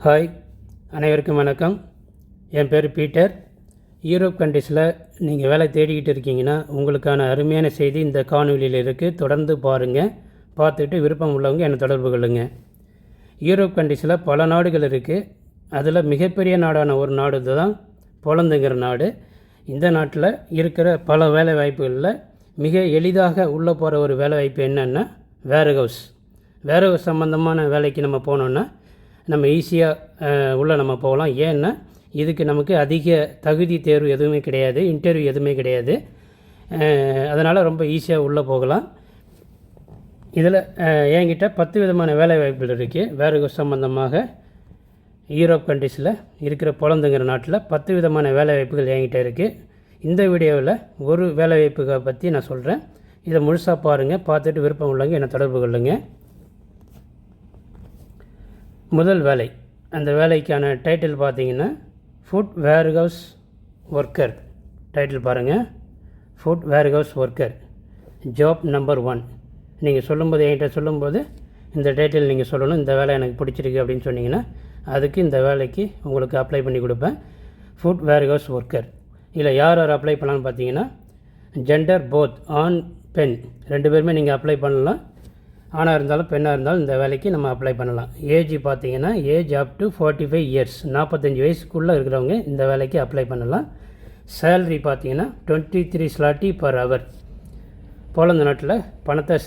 Hi, அனைவருக்கும் வணக்கம். என் பேர் பீட்டர். யூரோப் கண்ட்ரீஸில் நீங்கள் வேலை தேடிக்கிட்டு இருக்கீங்கன்னா உங்களுக்கான அருமையான செய்தி இந்த காணொலியில் இருக்குது. தொடர்ந்து பாருங்கள். பார்த்துட்டு விருப்பம் உள்ளவங்க என்னை தொடர்பு கொள்ளுங்க. யூரோப் கண்ட்ரீஸில் பல நாடுகள் இருக்குது. அதில் மிகப்பெரிய நாடான ஒரு நாடு தான் போலந்துங்கிற நாடு. இந்த நாட்டில் இருக்கிற பல வேலை வாய்ப்புகளில் மிக எளிதாக உள்ளே போகிற ஒரு வேலை வாய்ப்பு என்னென்னா வேர்ஹவுஸ் சம்மந்தமான வேலைக்கு நம்ம போனோன்னா நம்ம ஈஸியாக உள்ளே நம்ம போகலாம். ஏன்னா இதுக்கு நமக்கு அதிக தகுதி தேர்வு எதுவுமே கிடையாது, இன்டர்வியூ எதுவுமே கிடையாது. அதனால் ரொம்ப ஈஸியாக உள்ளே போகலாம். இதில் என்கிட்ட 10 விதமான வேலை வாய்ப்புகள் இருக்குது. வேர்ஹவுஸ் சம்மந்தமாக யூரோப் கண்ட்ரீஸில் இருக்கிற போலந்துங்கிற நாட்டில் 10 விதமான வேலை வாய்ப்புகள் என்கிட்ட இருக்குது. இந்த வீடியோவில் ஒரு வேலை வாய்ப்புகளை பற்றி நான் சொல்கிறேன். இதை முழுசாக பாருங்கள். பார்த்துட்டு விருப்பம் உள்ளவங்க என்னை தொடர்பு கொள்ளுங்கள். முதல் வேலை, அந்த வேலைக்கான டைட்டில் பார்த்தீங்கன்னா ஃபுட் வேர்ஹவுஸ் ஒர்க்கர். டைட்டில் பாருங்கள், food warehouse worker, job number 1. நீங்கள் சொல்லும்போது, என்கிட்ட சொல்லும்போது இந்த டைட்டில் நீங்கள் சொல்லணும். இந்த வேலை எனக்கு பிடிச்சிருக்கு அப்படின்னு சொன்னீங்கன்னா அதுக்கு இந்த வேலைக்கு உங்களுக்கு அப்ளை பண்ணி கொடுப்பேன். Food warehouse worker. இல்லை யார் அப்ளை பண்ணலான்னு பார்த்தீங்கன்னா ஜெண்டர் போத், ஆண் பெண் 2 பேருமே நீங்கள் அப்ளை பண்ணலாம். ஆணாக இருந்தாலும் பெண்ணாக இருந்தாலும் இந்த வேலைக்கு நம்ம அப்ளை பண்ணலாம். ஏஜ் பார்த்தீங்கன்னா ஏஜ் அப் டு 45 இயர்ஸ், 45 வயசுக்குள்ளே இருக்கிறவங்க இந்த வேலைக்கு அப்ளை பண்ணலாம். சேலரி பார்த்தீங்கன்னா 23 ஸ்லாட்டி பர் ஹவர். போலந்து நாட்டில் பணத்தை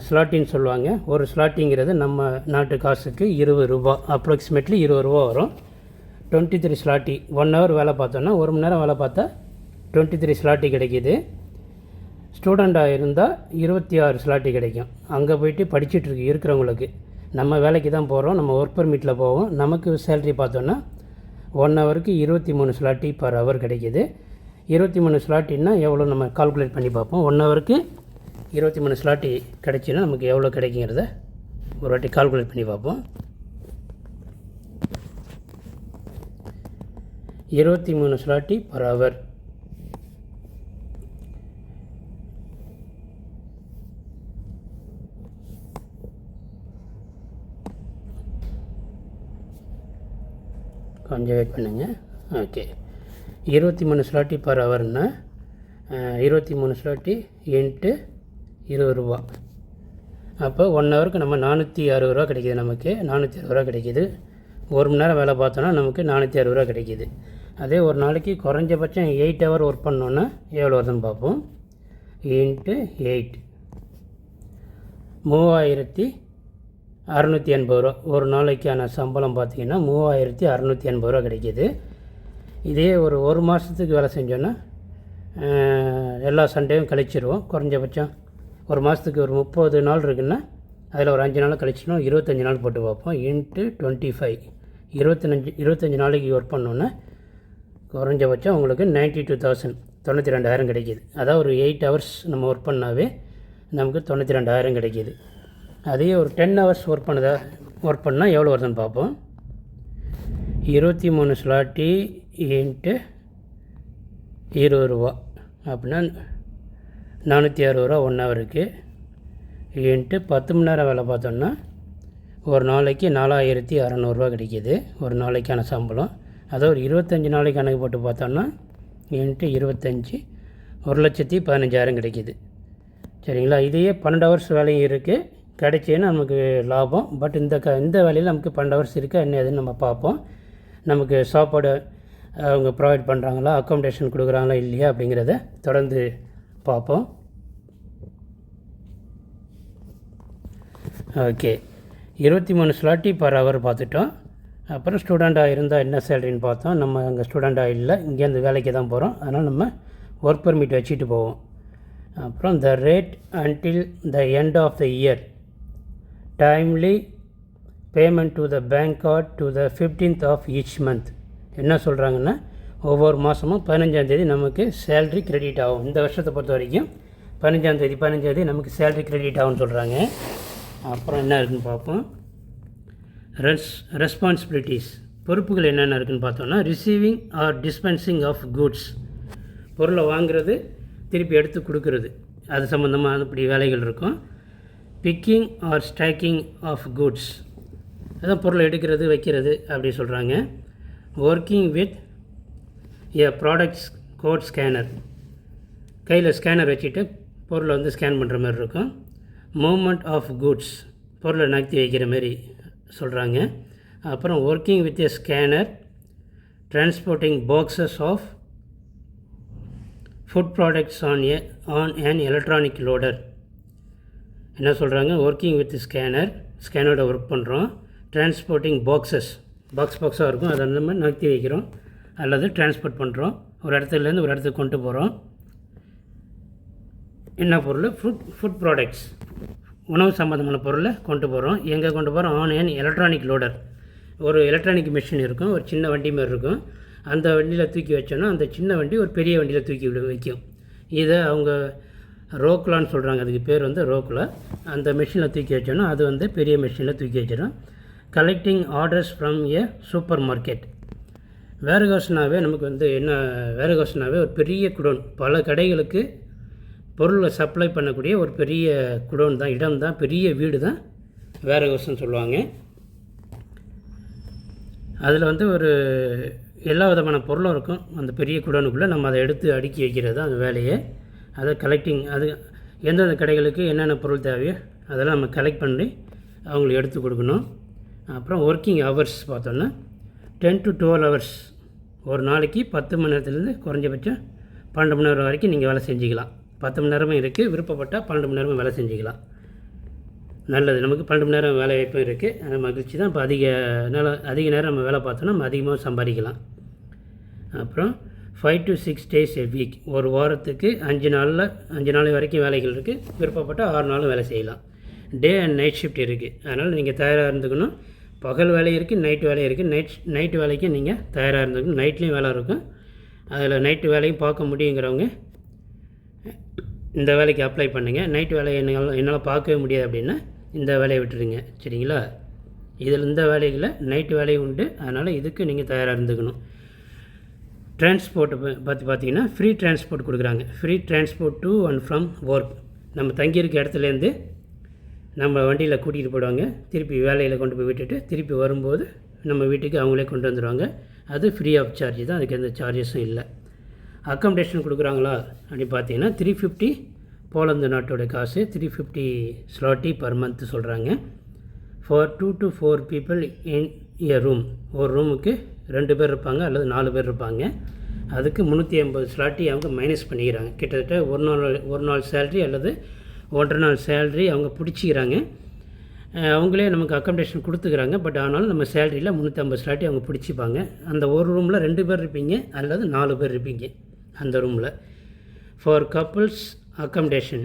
ஸ்லாட்டின்னு சொல்லுவாங்க. ஒரு ஸ்லாட்டிங்கிறது நம்ம நாட்டு காசுக்கு 20 ரூபா, அப்ராக்சிமேட்லி 20 ரூபா வரும். 23 ஸ்லாட்டி, 1 ஹவர் வேலை பார்த்தோன்னா 1 மணி நேரம் வேலை பார்த்தா 23 ஸ்லாட்டி கிடைக்கிது. ஸ்டூடெண்ட்டாக இருந்தால் 26 ஸ்லாட்டி கிடைக்கும். அங்கே போய்ட்டு படிச்சுட்டு இருக்கிறவங்களுக்கு நம்ம வேலைக்கு தான் போகிறோம், நம்ம ஒர்க் பர்மிட்டில் போவோம். நமக்கு சேலரி பார்த்தோன்னா 1 ஹவருக்கு 23 ஸ்லாட்டி பர் ஹவர் கிடைக்கிது. 23 ஸ்லாட்டின்னா எவ்வளோ நம்ம கால்குலேட் பண்ணி பார்ப்போம். 1 ஹவருக்கு 23 ஸ்லாட்டி கிடைச்சின்னா நமக்கு எவ்வளோ கிடைக்குங்கிறத ஒரு வாட்டி கால்குலேட் பண்ணி பார்ப்போம். 23 ஸ்லாட்டி பர் ஹவர் கொஞ்சம் வெயிட் பண்ணுங்கள். ஓகே, 23 ஸ்லாட்டி பர் ஹவர்னால் 23 ஸ்லாட்டி இன்ட்டு 20 ரூபா. அப்போ 1 ஹவருக்கு நம்ம 460 ரூபா கிடைக்கிது. நமக்கு 460 ரூபா கிடைக்கிது. 1 மணி நேரம் வேலை பார்த்தோன்னா நமக்கு 460 ரூபா கிடைக்கிது. அதே ஒரு நாளைக்கு குறைஞ்சபட்சம் 8 ஹவர் ஒர்க் பண்ணோன்னா எவ்வளோ வருதுன்னு பார்ப்போம். இன்ட்டு 8, 3680 ரூபா. ஒரு நாளைக்கான சம்பளம் பார்த்திங்கன்னா 3680 ரூபா கிடைக்கிது. இதே ஒரு மாதத்துக்கு வேலை செஞ்சோன்னா எல்லா சண்டேவும் கழிச்சிடுவோம். குறைஞ்சபட்சம் ஒரு மாதத்துக்கு ஒரு 30 நாள் இருக்குன்னா அதில் ஒரு 5 நாள் கழிச்சிடும், 25 நாள் போட்டு பார்ப்போம். இன்ட்டு 25, 25 நாளைக்கு ஒர்க் பண்ணோன்னா குறைஞ்சபட்சம் உங்களுக்கு 92,000, 92,000 கிடைக்கிது. அதாவது ஒரு 8 ஹவர்ஸ் நம்ம ஒர்க் பண்ணாவே நமக்கு 92,000 கிடைக்கிது. அதே ஒரு 10 ஹவர்ஸ் ஒர்க் பண்ணால் எவ்வளோ வருதுன்னு பார்ப்போம். 23 ஸ்லாட்டி இன்ட்டு 20 ரூபா அப்படின்னா 460 ரூபா 1 ஹவருக்கு. இன்ட்டு 10 மணி நேரம் வேலை பார்த்தோன்னா ஒரு நாளைக்கு 4600 ரூபா கிடைக்கிது. ஒரு நாளைக்கான சம்பளம். அதை ஒரு 25 நாளைக்கு கணக்கு போட்டு பார்த்தோன்னா இன்ட்டு 25, 1,15,000 கிடைக்கிது. சரிங்களா? இதையே 12 ஹவர்ஸ் வேலையும் இருக்குது. கிடைச்சேன்னா நமக்கு லாபம். பட் இந்த வேலையில் நமக்கு 12 ஹவர்ஸ் இருக்குது. என்ன எதுன்னு நம்ம பார்ப்போம். நமக்கு சாப்பாடு அவங்க ப்ரொவைட் பண்ணுறாங்களா, அக்காமடேஷன் கொடுக்குறாங்களா இல்லையா அப்படிங்கிறத தொடர்ந்து பார்ப்போம். ஓகே, 23 ஸ்லாட்டி பர் ஹவர் பார்த்துட்டோம். அப்புறம் ஸ்டூடெண்ட்டாக இருந்தால் என்ன சேலரின்னு பார்த்தோம். நம்ம அங்கே ஸ்டூடெண்ட்டாக இல்லை, இங்கேருந்து வேலைக்கு தான் போகிறோம். அதனால் நம்ம ஒர்க் பர்மிட் வச்சுட்டு போவோம். அப்புறம் the rate until the end of the year, timely payment to the bank card to the 15th of each month. என்ன சொல்கிறாங்கன்னா ஒவ்வொரு மாதமும் 15ஆம் தேதி நமக்கு சேல்ரி கிரெடிட் ஆகும். இந்த வருஷத்தை பொறுத்த வரைக்கும் 15ஆம் தேதி நமக்கு சேல்ரி கிரெடிட் ஆகும்னு சொல்கிறாங்க. அப்புறம் என்ன இருக்குதுன்னு பார்ப்போம். ரெஸ்பான்சிபிலிட்டிஸ், பொறுப்புகள் என்னென்ன இருக்குதுன்னு பார்த்தோன்னா receiving or dispensing of goods, பொருளை வாங்குறது திருப்பி எடுத்து கொடுக்கறது, அது சம்மந்தமாக அப்படி வேலைகள் இருக்கும். Picking or stocking of goods, அதான் பொருளை எடுக்கிறது வைக்கிறது அப்படி சொல்கிறாங்க. Working with a products code scanner, கையில் ஸ்கேனர் வச்சுட்டு பொருளை வந்து ஸ்கேன் பண்ணுற மாதிரி இருக்கும். மூவ்மெண்ட் ஆஃப் குட்ஸ், பொருளை நகர்த்தி வைக்கிற மாதிரி சொல்கிறாங்க. அப்புறம் working with a scanner transporting boxes of food products on an electronic loader. என்ன சொல்கிறாங்க? ஒர்க்கிங் வித் ஸ்கேனரோட ஒர்க் பண்ணுறோம். டிரான்ஸ்போர்ட்டிங் பாக்ஸாக இருக்கும், அதை நம்ம நகர்த்தி வைக்கிறோம் அல்லது டிரான்ஸ்போர்ட் பண்ணுறோம். ஒரு இடத்துலேருந்து ஒரு இடத்துக்கு கொண்டு போகிறோம். என்ன பொருள்? ஃபுட் ப்ராடக்ட்ஸ், உணவு சம்மந்தமான பொருளை கொண்டு போகிறோம். எங்கே கொண்டு போகிறோம்? ஆன் an எலக்ட்ரானிக் லோடர், ஒரு எலக்ட்ரானிக் மிஷின் இருக்கும், ஒரு சின்ன வண்டி மாதிரி இருக்கும். அந்த வண்டியில் தூக்கி வச்சோன்னா அந்த சின்ன வண்டி ஒரு பெரிய வண்டியில் தூக்கி வைக்கும். இதை அவங்க ரோக்குலான்னு சொல்கிறாங்க, அதுக்கு பேர் வந்து ரோக்குலா. அந்த மிஷினில் தூக்கி வச்சோன்னா அது வந்து பெரிய மிஷினில் தூக்கி வச்சிடும். Collecting orders from a supermarket. வேர்ஹவுஸ்னாவே நமக்கு வந்து என்ன, வேர்ஹவுஸ்னாவே ஒரு பெரிய குடோன், பல கடைகளுக்கு பொருளை சப்ளை பண்ணக்கூடிய ஒரு பெரிய குடோன் தான், இடம் தான், பெரிய வீடு தான் வேர்ஹவுஸ்ன்னு சொல்லுவாங்க. அதில் வந்து ஒரு எல்லா விதமான பொருளும் இருக்கும் அந்த பெரிய குடோனுக்குள்ளே. நம்ம அதை எடுத்து அடுக்கி வைக்கிறது தான் அந்த வேலையை. அதை கலெக்டிங், அது எந்தெந்த கடைகளுக்கு என்னென்ன பொருள் தேவையோ அதெல்லாம் நம்ம கலெக்ட் பண்ணி அவங்களுக்கு எடுத்து கொடுக்கணும். அப்புறம் ஒர்க்கிங் ஹவர்ஸ் பார்த்தோன்னா 10 to 12 hours, ஒரு நாளைக்கு 10 மணி நேரத்துலேருந்து குறைஞ்சபட்சம் 12 மணி நேரம் வரைக்கும் நீங்கள் வேலை செஞ்சுக்கலாம். 10 மணி நேரமும் இருக்குது, விருப்பப்பட்டால் 12 மணி நேரமும் வேலை செஞ்சுக்கலாம். நல்லது, நமக்கு 12 மணி நேரம் வேலை வாய்ப்பும் இருக்குது, அது மகிழ்ச்சி தான். இப்போ அதிக நேரம் நம்ம வேலை பார்த்தோன்னா நம்ம அதிகமாக சம்பாதிக்கலாம். அப்புறம் 5 to 6 days a week, ஒரு வாரத்துக்கு 5 நாள் வரைக்கும் வேலைகள் இருக்குது, விருப்பப்பட்டால் 6 நாளும் வேலை செய்யலாம். டே அண்ட் நைட் ஷிஃப்ட் இருக்குது, அதனால் நீங்கள் தயாராக இருந்துக்கணும். பகல் வேலை இருக்குது, நைட்டு வேலை இருக்குது. நைட்டு வேலைக்கு நீங்கள் தயாராக இருந்துக்கணும். நைட்லேயும் வேலை இருக்கும், அதில் நைட்டு வேலையும் பார்க்க முடியுங்கிறவங்க இந்த வேலைக்கு அப்ளை பண்ணுங்கள். நைட்டு வேலையை என்னால் பார்க்கவே முடியாது அப்படின்னா இந்த வேலையை விட்டுருங்க, சரிங்களா? இந்த வேலைகளில் நைட்டு வேலையும் உண்டு, அதனால் இதுக்கு நீங்கள் தயாராக இருந்துக்கணும். டிரான்ஸ்போர்ட்டை பார்த்தீங்கன்னா ஃப்ரீ டிரான்ஸ்போர்ட் கொடுக்குறாங்க. Free transport to and from work, நம்ம தங்கியிருக்க இடத்துலேருந்து நம்ம வண்டியில் கூட்டிகிட்டு போயிடுவாங்க, திருப்பி வேலையில் கொண்டு போய் விட்டுட்டு திருப்பி வரும்போது நம்ம வீட்டுக்கு அவங்களே கொண்டு வந்துடுவாங்க. அது ஃப்ரீ ஆஃப் சார்ஜ் தான், அதுக்கு எந்த சார்ஜஸும் இல்லை. அக்காமடேஷன் கொடுக்குறாங்களா அப்படி பார்த்தீங்கன்னா 350 போலந்து நாட்டோட காசு, 350 zloty பர் மந்த் சொல்கிறாங்க. For 2 to 4 people in a room, ஒரு ரூமுக்கு 2 பேர் இருப்பாங்க அல்லது 4 பேர் இருப்பாங்க. அதுக்கு 350 zloty அவங்க மைனஸ் பண்ணிக்கிறாங்க. கிட்டத்தட்ட ஒரு நாள் சேல்ரி அல்லது 1.5 நாள் சேல்ரி அவங்க பிடிச்சிக்கிறாங்க. அவங்களே நமக்கு அக்காமடேஷன் கொடுத்துக்கிறாங்க. பட் ஆனாலும் நம்ம சேலரியில் 350 zloty அவங்க பிடிச்சிப்பாங்க. அந்த ஒரு ரூமில் 2 பேர் இருப்பீங்க அல்லது 4 பேர் இருப்பீங்க அந்த ரூமில். For couples accommodation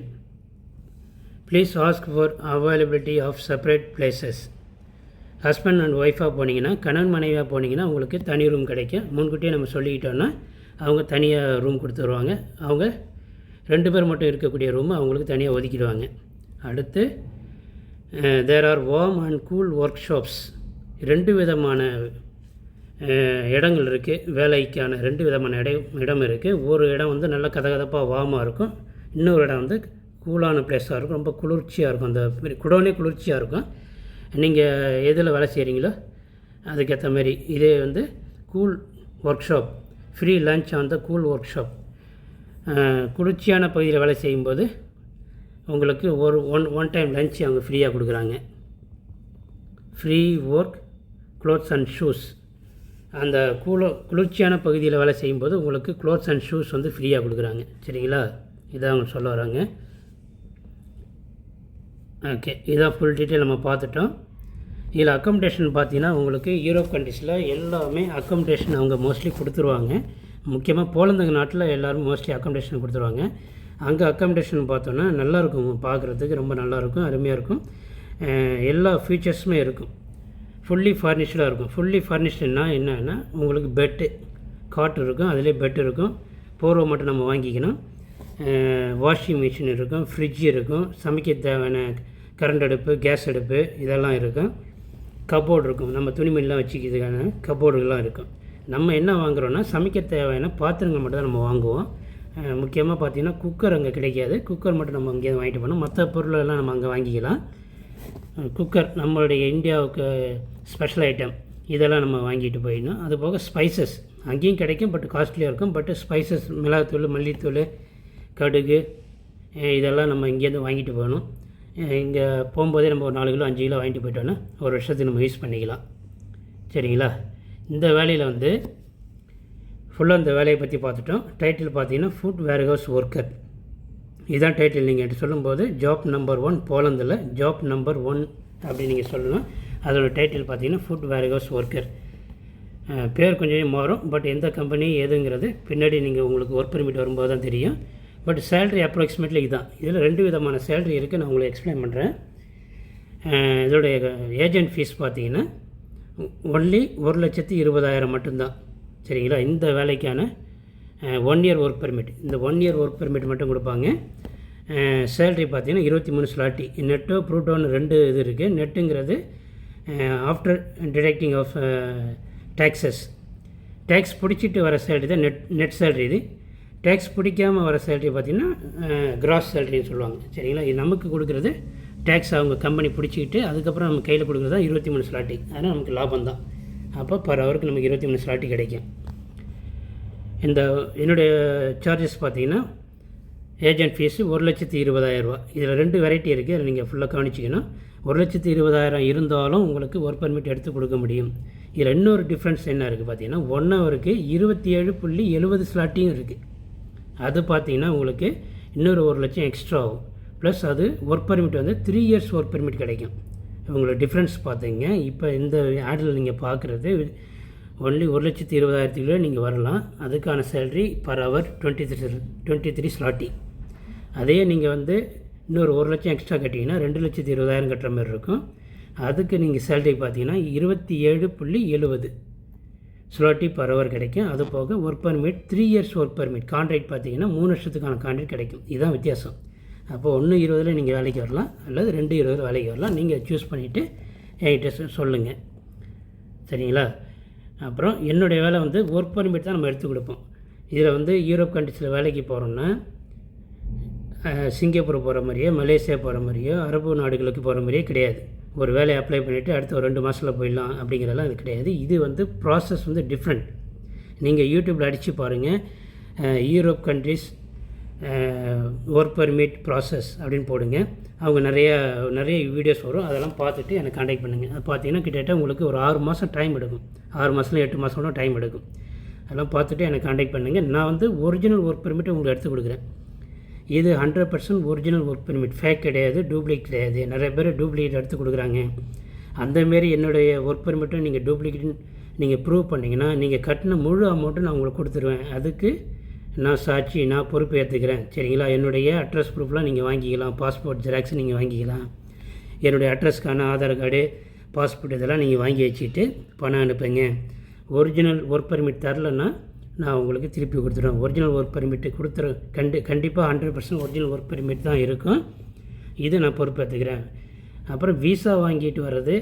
please ask for availability of separate places. Husband and ஒய்ஃபாக போனீங்கன்னா, கணவன் மனைவியாக போனீங்கன்னா உங்களுக்கு தனி ரூம் கிடைக்கும். முன்கூட்டியே நம்ம சொல்லிக்கிட்டோன்னா அவங்க தனியாக ரூம் கொடுத்துருவாங்க. அவங்க 2 பேர் மட்டும் இருக்கக்கூடிய ரூம் அவங்களுக்கு தனியாக ஒதுக்கிடுவாங்க. அடுத்து there are warm and cool workshops. 2 விதமான இடங்கள் இருக்குது, வேலைக்கான 2 விதமான இடம் இருக்குது. ஒரு இடம் வந்து நல்லா கதகதப்பாக வார்மாக இருக்கும், இன்னொரு இடம் வந்து கூலான பிளேஸாக இருக்கும், ரொம்ப குளிர்ச்சியாக இருக்கும். அந்த குடோனே குளிர்ச்சியாக இருக்கும். நீங்கள் எதில் வேலை செய்கிறீங்களோ அதுக்கேற்ற மாதிரி. இதே வந்து cool work shop, free lunch on the cool work shop. குளிர்ச்சியான பகுதியில் வேலை செய்யும்போது உங்களுக்கு ஒரு ஒன் டைம் லன்ச் அவங்க ஃப்ரீயாக கொடுக்குறாங்க. Free work clothes and shoes. அந்த குளிர்ச்சியான பகுதியில் வேலை செய்யும்போது உங்களுக்கு க்ளோத்ஸ் அண்ட் ஷூஸ் வந்து ஃப்ரீயாக கொடுக்குறாங்க, சரிங்களா? இதான் அவங்க சொல்ல வராங்க. ஓகே, இதான் ஃபுல் டீட்டெயில் நம்ம பார்த்துட்டோம். இதில் அக்காமடேஷன் பார்த்தீங்கன்னா உங்களுக்கு யூரோப் கண்ட்ரீஸில் எல்லாமே அக்காமடேஷன் அவங்க மோஸ்ட்லி கொடுத்துருவாங்க. முக்கியமாக போலந்து நாட்டில் எல்லோரும் மோஸ்ட்லி அக்காமடேஷன் கொடுத்துருவாங்க. அங்கே அக்காமடேஷன் பார்த்தோன்னா நல்லாயிருக்கும், பார்க்குறதுக்கு ரொம்ப நல்லாயிருக்கும், அருமையாக இருக்கும். எல்லா ஃபீச்சர்ஸுமே இருக்கும். ஃபுல்லி ஃபர்னிஷ்டாக இருக்கும். ஃபுல்லி ஃபர்னிஷ்டுன்னா என்னன்னா உங்களுக்கு பெட்டு, காட் இருக்கும், அதிலே பெட் இருக்கும், போர்வை மட்டும் நம்ம வாங்கிக்கணும். வாஷிங் மிஷின் இருக்கும், ஃப்ரிட்ஜ் இருக்கும், சமைக்க தேவையான கரண்ட் அடுப்பு, கேஸ் அடுப்பு இதெல்லாம் இருக்கும். கபோர்டு இருக்கும், நம்ம துணிமணிலாம் வச்சுக்கிறதுக்கான கபோர்டுகள்லாம் இருக்கும். நம்ம என்ன வாங்குகிறோன்னா சமைக்க தேவையான பாத்திரங்கள் மட்டும் தான் நம்ம வாங்குவோம். முக்கியமாக பார்த்திங்கன்னா குக்கர் அங்கே கிடைக்காது. குக்கர் மட்டும் நம்ம அங்கேயே வாங்கிட்டு போனோம். மற்ற பொருளெல்லாம் நம்ம அங்கே வாங்கிக்கலாம். குக்கர் நம்மளுடைய இந்தியாவுக்கு ஸ்பெஷல் ஐட்டம் இதெல்லாம் நம்ம வாங்கிட்டு போயிடணும். அது போக ஸ்பைசஸ் அங்கேயும் கிடைக்கும், பட் காஸ்ட்லியாக இருக்கும். பட் ஸ்பைசஸ் மிளகாத்தூள், மல்லித்தூள், கடுகு இதெல்லாம் நம்ம இங்கேருந்து வாங்கிட்டு போகணும். இங்கே போகும்போதே நம்ம ஒரு 4 கிலோ 5 கிலோ வாங்கிட்டு போயிட்டோன்னா ஒரு வருஷத்துக்கு நம்ம யூஸ் பண்ணிக்கலாம். சரிங்களா? இந்த வேலையில் வந்து ஃபுல்லாக இந்த வேலையை பற்றி பார்த்துட்டோம். டைட்டில் பார்த்தீங்கன்னா ஃபுட் வேர்ஹவுஸ் ஒர்க்கர், இதுதான் டைட்டில். நீங்கள் எடுத்து சொல்லும்போது ஜாப் நம்பர் 1 போலந்தில் ஜாப் நம்பர் 1 அப்படின்னு நீங்கள் சொல்லணும். அதோட டைட்டில் பார்த்தீங்கன்னா ஃபுட் வேர்ஹவுஸ் ஒர்க்கர். பேர் கொஞ்சம் மாறும், பட் எந்த கம்பெனி எதுங்கிறது பின்னாடி நீங்கள் உங்களுக்கு ஒர்க் பெர்மிட் வரும்போது தான் தெரியும். பட் சேலரி அப்ராக்சிமேட்லி இதுதான். இதில் 2 விதமான சேலரி இருக்குது, நான் உங்களுக்கு எக்ஸ்பிளைன் பண்ணுறேன். இதோடைய ஏஜென்ட் ஃபீஸ் பார்த்தீங்கன்னா ஒன்லி 1,20,000 மட்டும்தான். சரிங்களா? இந்த வேலைக்கான 1 இயர் ஒர்க் பெர்மிட், இந்த 1 இயர் ஒர்க் பெர்மிட் மட்டும் கொடுப்பாங்க. சேலரி பார்த்தீங்கன்னா 23 ஸ்லாட்டி. நெட்டோ ப்ரூட்டோன்னு 2 இது இருக்குது. நெட்டுங்கிறது after deducting of taxes, tax பிடிச்சிட்டு வர சேலரி தான் நெட் சேலரி. இது டேக்ஸ் பிடிக்காமல் வர சேலரி பார்த்திங்கன்னா கிராஸ் சேலரின்னு சொல்லுவாங்க. சரிங்களா? இது நமக்கு கொடுக்குறது டேக்ஸ் அவங்க கம்பெனி பிடிச்சிக்கிட்டு அதுக்கப்புறம் நம்ம கையில் கொடுக்குறது தான் 23 ஸ்லாட்டி. அதனால் நமக்கு லாபம் தான். அப்போ பர் ஹவருக்கு நமக்கு 23 ஸ்லாட்டி கிடைக்கும். என்னுடைய சார்ஜஸ் பார்த்திங்கன்னா ஏஜென்ட் ஃபீஸு 1,20,000 இதில் 2 வெரைட்டி இருக்குது. அதில் நீங்கள் ஃபுல்லாக கவனிச்சிக்கணும். 1,20,000 இருந்தாலும் உங்களுக்கு ஒர்க் பெர்மிட் எடுத்து கொடுக்க முடியும். இதில் இன்னொரு டிஃப்ரென்ஸ் என்ன இருக்குது பார்த்தீங்கன்னா 1 ஹவருக்கு 27.70 ஸ்லாட்டியும் இருக்குது. அது பார்த்தீங்கன்னா உங்களுக்கு இன்னொரு 1 லட்சம் எக்ஸ்ட்ரா ஆகும். ப்ளஸ் அது ஒர்க் பெர்மிட் வந்து 3 இயர்ஸ் ஒர்க் பெர்மிட் கிடைக்கும். உங்களோட டிஃப்ரென்ஸ் பார்த்தீங்க. இப்போ இந்த ஆடில் நீங்கள் பார்க்குறது ஒன்லி 1,20,000 நீங்கள் வரலாம். அதுக்கான சேலரி பர் ஹவர் 23 ஸ்லாட்டி. அதே நீங்கள் வந்து இன்னொரு 1 லட்சம் எக்ஸ்ட்ரா கட்டிங்கன்னா 2,20,000 கட்டுற மாதிரி இருக்கும். அதுக்கு நீங்கள் சேலரி பார்த்தீங்கன்னா 27.70 ஸ்லாட்டி பர் ஹவர் கிடைக்கும். அது போக work permit 3 years work permit, contract பார்த்தீங்கன்னா 3 வருஷத்துக்கான கான்ட்ராக்ட் கிடைக்கும். இதுதான் வித்தியாசம். அப்போ 1.20 நீங்கள் வேலைக்கு வரலாம், அல்லது 2.20 வேலைக்கு வரலாம். நீங்கள் சூஸ் பண்ணிவிட்டு என்கிட்ட சொல்லுங்கள். சரிங்களா? அப்புறம் என்னுடைய வேலை வந்து ஒர்க் பெர்மிட் தான் நம்ம எடுத்து கொடுப்போம். இதில் வந்து யூரோப் கண்ட்ரிஸில் வேலைக்கு போகிறோன்னா சிங்கப்பூர் போகிற மாதிரியோ, மலேசியா போகிற மாதிரியோ, அரபு நாடுகளுக்கு போகிற மாதிரியே கிடையாது. ஒரு வேலையை அப்ளை பண்ணிவிட்டு அடுத்த ஒரு 2 மாதத்தில் போயிடலாம் அப்படிங்கிறதெல்லாம் இது கிடையாது. இது வந்து ப்ராசஸ் வந்து டிஃப்ரெண்ட். நீங்கள் யூடியூப்பில் அடித்து பாருங்கள், Europe countries work permit process அப்படின்னு போடுங்க. அவங்க நிறைய வீடியோஸ் வரும். அதெல்லாம் பார்த்துட்டு எனக்கு கான்டாக்ட் பண்ணுங்கள். அது பார்த்தீங்கன்னா கிட்டத்தட்ட உங்களுக்கு ஒரு 6 மாதம் டைம் எடுக்கும். 6 மாதத்தில் 8 மாதம் கூட டைம் எடுக்கும். அதெல்லாம் பார்த்துட்டு எனக்கு கான்டாக்ட் பண்ணுங்கள். நான் வந்து ஒரிஜினல் ஒர்க் பெர்மிட் உங்களுக்கு எடுத்து கொடுக்குறேன். இது 100% ஒரிஜினல் ஒர்க் பெர்மிட், ஃபேக் கிடையாது, டூப்ளிகேட் கிடையாது. நிறைய பேர் டூப்ளிகேட் எடுத்து கொடுக்குறாங்க. அந்தமாரி என்னுடைய ஒர்க் பெர்மிட்டும் நீங்கள் டூப்ளிகேட் நீங்கள் ப்ரூவ் பண்ணிங்கன்னா நீங்கள் கட்டின முழு அமௌண்ட்டும் நான் உங்களுக்கு கொடுத்துருவேன். அதுக்கு நான் சாட்சி, நான் பொறுப்பு ஏற்றுக்கிறேன். சரிங்களா? என்னுடைய அட்ரஸ் ப்ரூஃப்லாம் நீங்கள் வாங்கிக்கலாம். பாஸ்போர்ட் ஜெராக்ஸ் நீங்கள் வாங்கிக்கலாம். என்னுடைய அட்ரஸ்க்கான ஆதார் கார்டு, பாஸ்போர்ட் இதெல்லாம் நீங்கள் வாங்கி வச்சுட்டு பணம் அனுப்புங்க. ஒரிஜினல் ஒர்க் பெர்மிட் தரலன்னா நான் உங்களுக்கு திருப்பி கொடுத்துருவேன். ஒரிஜினல் ஒர்க் பெர்மிட்டு கண்டிப்பாக 100% ஒரிஜினல் ஒர்க் பெர்மிட் தான் இருக்கும். இது நான் பொறுப்பேற்றுக்கிறேன். அப்புறம் விசா வாங்கிட்டு வர்றது,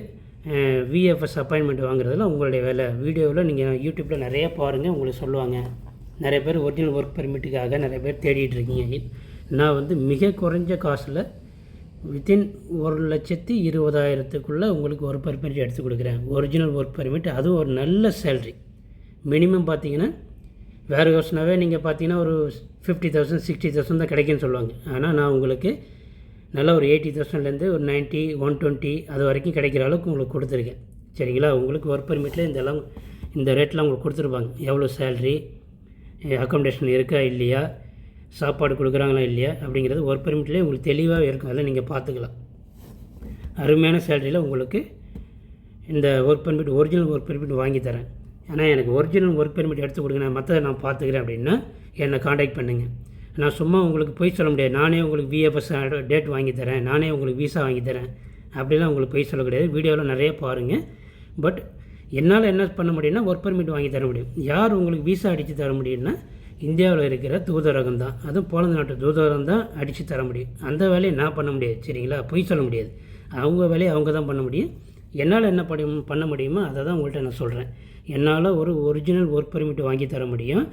விஎஃப்எஸ் அப்பாயின்மெண்ட் வாங்குறதுலாம் உங்களுடைய வேலை. வீடியோவில் நீங்கள் யூடியூப்பில் நிறைய பாருங்கள், உங்களுக்கு சொல்லுவாங்க. நிறைய பேர் ஒரிஜினல் ஒர்க் பெர்மிட்டுக்காக நிறைய பேர் தேடிட்டு இருக்கீங்க. நான் வந்து மிக குறைஞ்ச காசில் வித்தின் 1,20,000 உங்களுக்கு ஒர்க் பெர்மிட் எடுத்து கொடுக்குறேன். ஒரிஜினல் ஒர்க் பெர்மிட், அதுவும் ஒரு நல்ல சேல்ரி. மினிமம் பார்த்தீங்கன்னா வேறு ஹவுஸ்னாவே நீங்கள் பார்த்தீங்கன்னா ஒரு 50,000 60,000 தான் கிடைக்குன்னு சொல்லுவாங்க. ஆனால் நான் உங்களுக்கு நல்லா ஒரு 80,000லேருந்து ஒரு 90 120 அது வரைக்கும் கிடைக்கிற அளவுக்கு உங்களுக்கு கொடுத்துருக்கேன். சரிங்களா? உங்களுக்கு ஒர்க் பெர்மிட்டில் இந்த ரேட்லாம் உங்களுக்கு கொடுத்துருப்பாங்க. எவ்வளோ சேல்ரி, அக்காமடேஷன் இருக்கா இல்லையா, சாப்பாடு கொடுக்குறாங்களா இல்லையா அப்படிங்கிறது ஒர்க் பெர்மிட்லேயே உங்களுக்கு தெளிவாக இருக்கும். அதில் நீங்கள் பார்த்துக்கலாம். அருமையான சேலரியில் உங்களுக்கு இந்த work permit, original work permit வாங்கி தரேன். ஆனால் எனக்கு ஒரிஜினல் ஒர்க் பெர்மிட் எடுத்து கொடுங்க, நான் மற்றதை நான் பார்த்துக்கிறேன் அப்படின்னா என்னை காண்டாக்ட் பண்ணுங்கள். நான் சும்மா உங்களுக்கு போய் சொல்ல முடியாது. நானே உங்களுக்கு விஎஃப்எஸ் டேட் வாங்கி தரேன், நானே உங்களுக்கு விசா வாங்கி தரேன் அப்படிலாம் உங்களுக்கு போய் சொல்ல கிடையாது. வீடியோவில் நிறைய பாருங்கள். பட் என்னால் என்ன பண்ண முடியும்னா ஒர்க் பெர்மிட் வாங்கி தர முடியும். யார் உங்களுக்கு விசா அடித்து தர முடியும்னா இந்தியாவில் இருக்கிற தூதரகம் தான், அதுவும் போலந்து நாட்டு தூதரகம் தான் அடித்து தர முடியும். அந்த வேலையை நான் பண்ண முடியாது. சரிங்களா? போய் சொல்ல முடியாது. அவங்க வேலையை அவங்க தான் பண்ண முடியும். என்னால் என்ன பண்ண முடியுமோ அதை தான் உங்கள்கிட்ட நான் சொல்கிறேன். என்னால் ஒரு ஒரிஜினல் ஒர்க் பெர்மிட் வாங்கி தர முடியும்.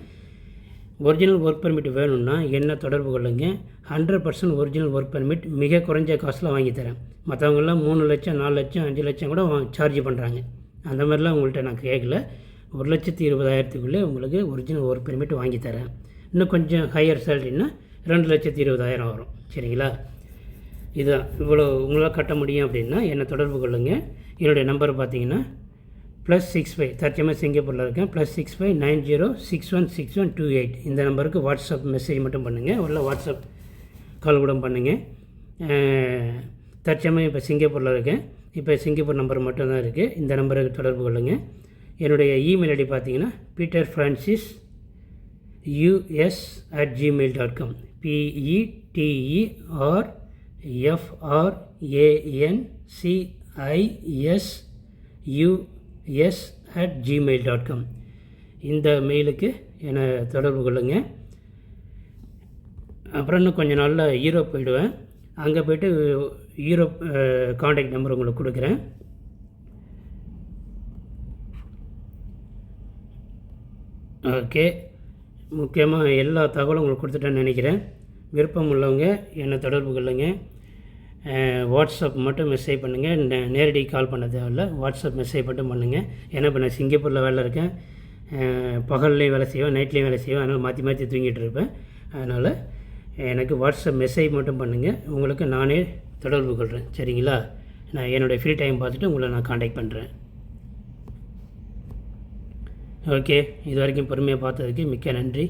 ஒரிஜினல் ஒர்க் பெர்மிட் வேணும்னா என்ன தொடர்பு கொள்ளுங்க. 100% ஒரிஜினல் ஒர்க் பெர்மிட் மிக குறைஞ்ச காசில் வாங்கி தரேன். மற்றவங்கெல்லாம் 3 லட்சம் 4 லட்சம் 5 லட்சம் கூட சார்ஜ் பண்ணுறாங்க. அந்த மாதிரிலாம் உங்கள்கிட்ட நான் கேட்கல. 1,20,000க்குள்ளே உங்களுக்கு ஒரிஜினல் ஒர்க் பெர்மிட் வாங்கி தரேன். இன்னும் கொஞ்சம் ஹையர் சேலரின்னா 2,20,000 வரும். சரிங்களா? இதுதான். இவ்வளோ உங்களால் கட்ட முடியும் அப்படின்னா என்னை தொடர்பு கொள்ளுங்கள். என்னுடைய நம்பர் பார்த்தீங்கன்னா +65 தற்சமயம் சிங்கப்பூரில் இருக்கேன். +65 90616128 இந்த நம்பருக்கு வாட்ஸ்அப் மெசேஜ் மட்டும் பண்ணுங்கள். உள்ள வாட்ஸ்அப் கால் கூட பண்ணுங்கள். தற்சமயம் இப்போ சிங்கப்பூரில் இருக்கேன். இப்போ சிங்கப்பூர் நம்பர் மட்டும்தான் இருக்குது. இந்த நம்பருக்கு தொடர்பு கொள்ளுங்கள். என்னுடைய இமெயில் ஐடி பார்த்தீங்கன்னா peterfrancis@gmail.com peterfrancis@gmail.com இந்த மெயிலுக்கு என்னை தொடர்பு கொள்ளுங்கள். அப்புறம் இன்னும் கொஞ்சம் நாளில் யூரோப் போயிடுவேன். அங்கே போய்ட்டு யூரோப் காண்டாக்ட் நம்பர் உங்களுக்கு கொடுக்குறேன். ஓகே, முக்கியமாக எல்லா தகவலும் உங்களுக்கு கொடுத்துட்டேன்னு நினைக்கிறேன். விருப்பம் உள்ளவங்க என்னை தொடர்பு கொள்ளுங்கள். வாட்ஸ்அப் மட்டும் மெசேஜ் பண்ணுங்கள். நேரடி கால் பண்ண தேவையில்ல, வாட்ஸ்அப் மெசேஜ் மட்டும் பண்ணுங்கள். ஏன்னா இப்போ நான் சிங்கப்பூரில் வேலை இருக்கேன். பகல்லையும் வேலை செய்வேன், நைட்லேயும் வேலை செய்வேன். அதனால் மாற்றி மாற்றி தூங்கிட்டு இருப்பேன். அதனால் எனக்கு வாட்ஸ்அப் மெசேஜ் மட்டும் பண்ணுங்கள். உங்களுக்கு நானே தொடர்பு கொள்கிறேன். சரிங்களா? நான் என்னுடைய ஃப்ரீ டைம் பார்த்துட்டு உங்களை நான் காண்டாக்ட் பண்ணுறேன். ஓகே, இது வரைக்கும் பொறுமையாக பார்த்ததுக்கு மிக்க நன்றி.